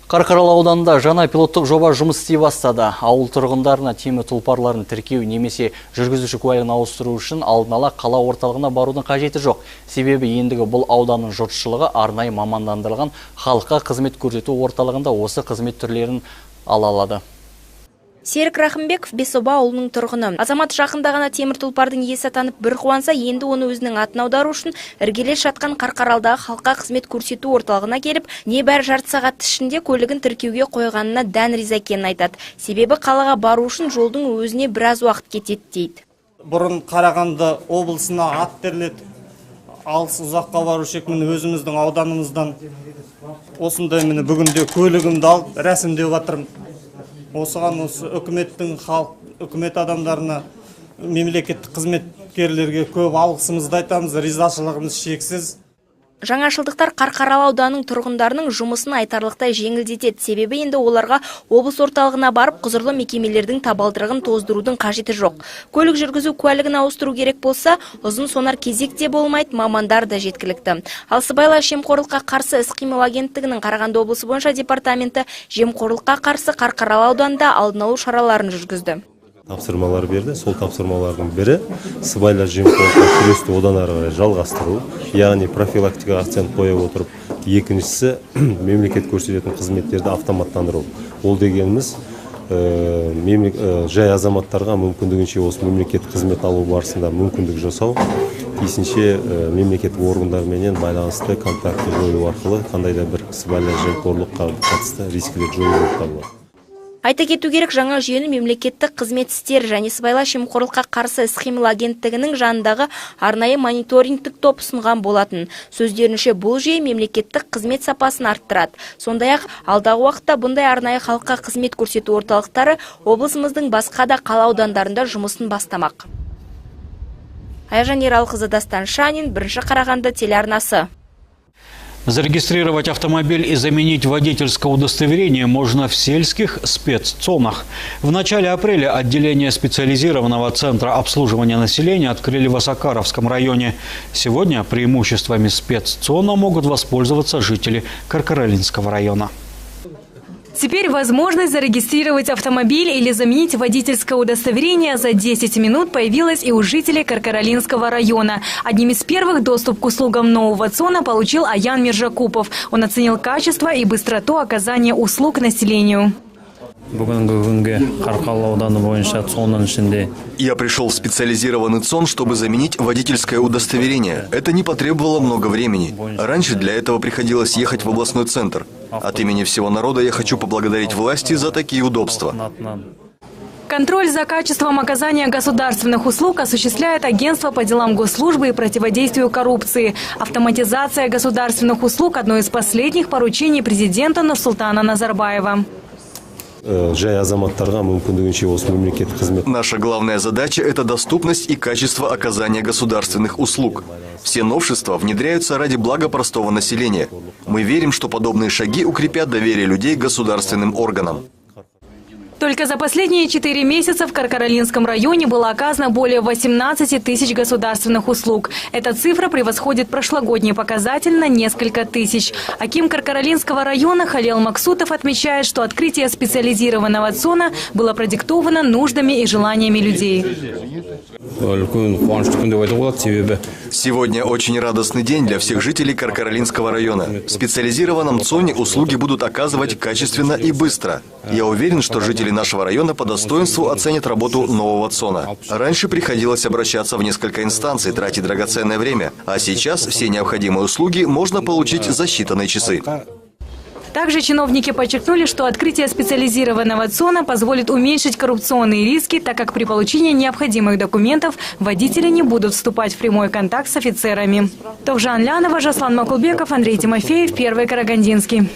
Қарқаралы ауданында жаңа пилоттық жоба жұмыс істей бастады. Ауыл тұрғындарына темір тұлпарларын тіркеу немесе жүргізуші куәлігін ауыстыру үшін алдын ала қала орталығына барудың қажеті жоқ. Себебі ендігі бұл ауданның жұртшылығы арнайы мамандандырылған халыққа қызмет көрсету орталығында осы қызмет түрлерін ала алады. Серік Рахымбеков Бесоба ауылының тұрғыны. Азамат жақында ғана темір тұлпардың иесі атанып бір қуанса, енді оны өзінің атын аудару үшін іргелес жатқан Қарқаралыдағы халыққа қызмет көрсету орталығына келіп, небәрі жарты сағат ішінде көлігін тіркеуге қойғанына дән риза екенін айтады. Себебі қалаға бару үшін жолдың өзіне біраз уақыт кетеді дейді. Бұрын Қарағанды облысына ат терлетіп, алыс ұзаққа барушы едік, міне өзіміздің ауданымыздан осындай міне бүгінде көлігімді алып рәсімдеп жатырмын. Осыған осы үкімет адамдарына, мемлекеттік қызметкерлерге көп алғысымызды айтамыз, ризашылығымыз шексіз. Жаңашылдықтар Қарқаралы ауданының тұрғындарының жұмысын айтарлықтай жеңілдетеді. Себебі енді оларға облыс орталығына барып құзырлы мекемелердің табалдырығын тоздырудың қажеті жоқ. Көлік жүргізу куәлігін ауыстыру керек болса, ұзын сонар кезекте болмайды, мамандар да жеткілікті. Ал сыбайлас жемқорлыққа қарсы іс-қимыл агенттігінің Қарағанды облысы бойынша департаменті жемқорлыққа қарсы Қарқаралы ауданында алдын алу шараларын жүргізді. Тапсырмалар берді. Сол тапсырмалардың бірі сыбайлас жемқорлыққа күресті одан ары қарай жалғастыру, яғни профилактика акцент қоя отырып, екіншісі мемлекет көрсететін қызметтерді автоматтандыру. Ол дегеніміз жай азаматтарға мүмкіндігінше осы мемлекет қызмет алу барысында мүмкіндік жасау, тиісінше мемлекеттік органдарменен байланысты контакты жою арқылы қандай да бір сыбайлас жемқорлыққа қатысты рискілер жою болып табылады. Айта кету керек, жаңа жүйені мемлекеттік қызмет істері және сыбайлас жемқорлыққа қарсы іс-қимыл агенттігінің жанындағы арнайы мониторингтік топ ұсынған болатын. Сөздерінше, бұл жүйе мемлекеттік қызмет сапасын арттырады. Сондай-ақ, алдағы уақытта бұндай арнайы халыққа қызмет көрсету орталықтары облысымыздың басқа да қала аудандарында жұмысын бастамақ. Айжан Ералқызы, Дастан Шанин, Бірінші Қарағанды телеарнасы. Зарегистрировать автомобиль и заменить водительское удостоверение можно в сельских спеццонах. В начале апреля отделение специализированного центра обслуживания населения открыли в Осакаровском районе. Сегодня преимуществами спеццона могут воспользоваться жители Каркаралинского района. Теперь возможность зарегистрировать автомобиль или заменить водительское удостоверение за 10 минут появилась и у жителей Каркаралинского района. Одним из первых доступ к услугам нового ЦОНа получил Аян Миржакупов. Он оценил качество и быстроту оказания услуг населению. Я пришел в специализированный ЦОН, чтобы заменить водительское удостоверение. Это не потребовало много времени. Раньше для этого приходилось ехать в областной центр. От имени всего народа я хочу поблагодарить власти за такие удобства. Контроль за качеством оказания государственных услуг осуществляет Агентство по делам госслужбы и противодействию коррупции. Автоматизация государственных услуг – одно из последних поручений президента Нурсултана Назарбаева. Наша главная задача – это доступность и качество оказания государственных услуг. Все новшества внедряются ради блага простого населения. Мы верим, что подобные шаги укрепят доверие людей к государственным органам. Только за последние 4 месяца в Каркаралинском районе было оказано более 18 тысяч государственных услуг. Эта цифра превосходит прошлогодний показатель на несколько тысяч. Аким Каркаралинского района Халил Максутов отмечает, что открытие специализированного ЦОНа было продиктовано нуждами и желаниями людей. Сегодня очень радостный день для всех жителей Каркаралинского района. В специализированном ЦОНе услуги будут оказывать качественно и быстро. Я уверен, что жители нашего района по достоинству оценят работу нового ЦОНа. Раньше приходилось обращаться в несколько инстанций, тратить драгоценное время. А сейчас все необходимые услуги можно получить за считанные часы. Также чиновники подчеркнули, что открытие специализированного ЦОНа позволит уменьшить коррупционные риски, так как при получении необходимых документов водители не будут вступать в прямой контакт с офицерами. Товжан Лянова, Жаслан Макулбеков, Андрей Тимофеев, Первый Карагандинский.